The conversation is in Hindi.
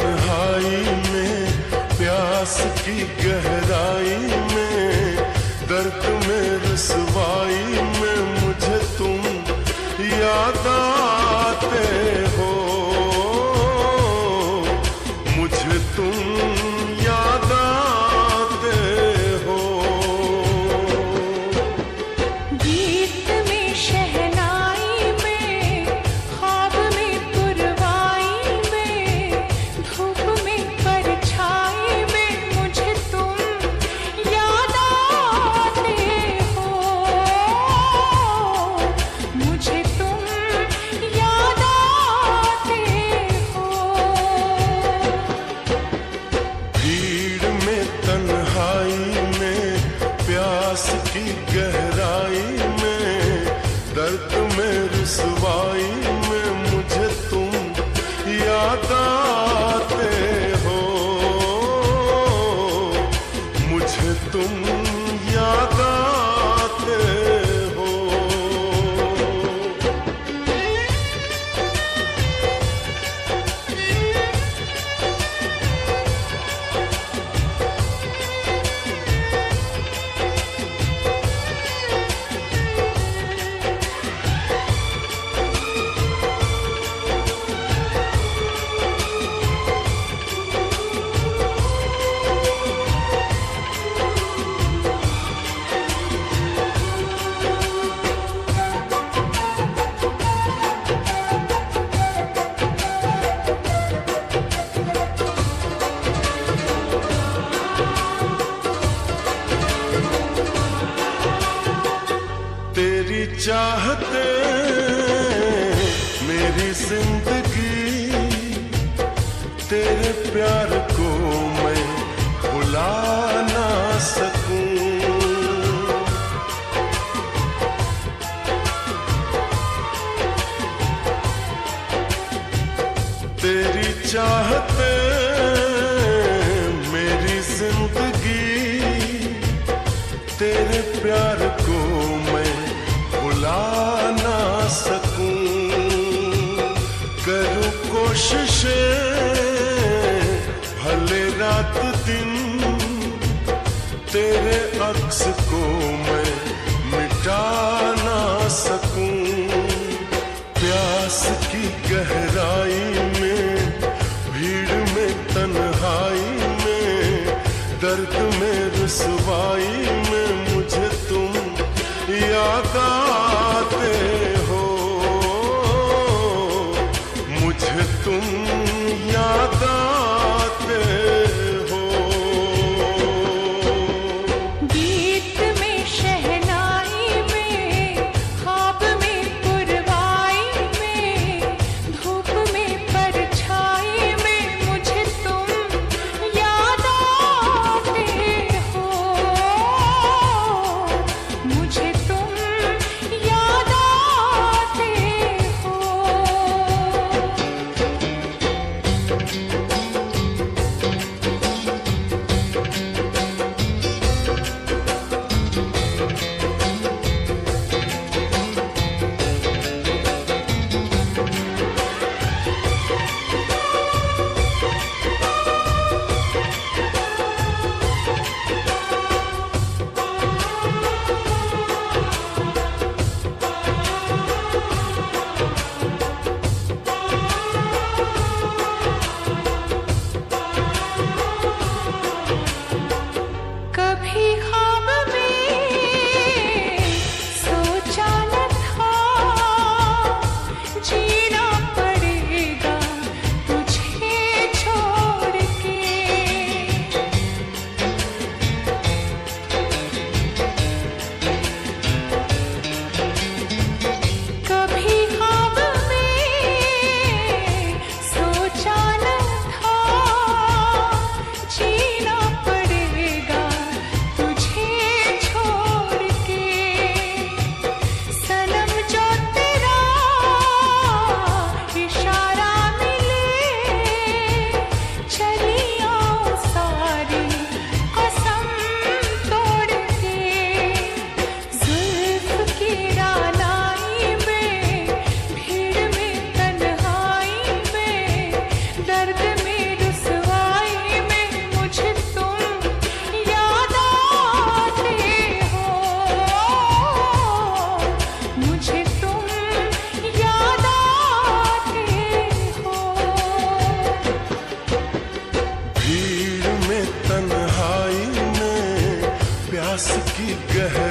तन्हाई में, प्यास की गहराई में, दर्द में रुसवाई में मुझे तुम याद आते हो, मुझे तुम याद आते हो। गीत में शहनाई में, ख्वाब में पुरवाई में, धूप में परछाई में मुझे तुम याद आते हो, मुझे तुम याद आते हो। भीड़ में तन्हाई में, प्यास की गहराई में, दर्द में रुसवाई में मुझे तुम याद आते हो, मुझे तुम याद आते हो। तेरी चाहते मेरी जिंदगी, तेरे प्यार को मैं भुला ना सकूं। तेरी चाहते मेरी जिंदगी, तेरे प्यार को मैं भुला ना सकूं। करूं कोशिशें भले रात दिन, तेरे अक्स को मैं मिटा ना सकूं। प्यास की गहराई में, भीड़ में तन्हाई में, दर्द में रुसवाई में मुझे तुम याद आते हो, मुझे तुम याद आते हो। गीत में शहनाई में, ख्वाब में पुरवाई में, धूप गहरे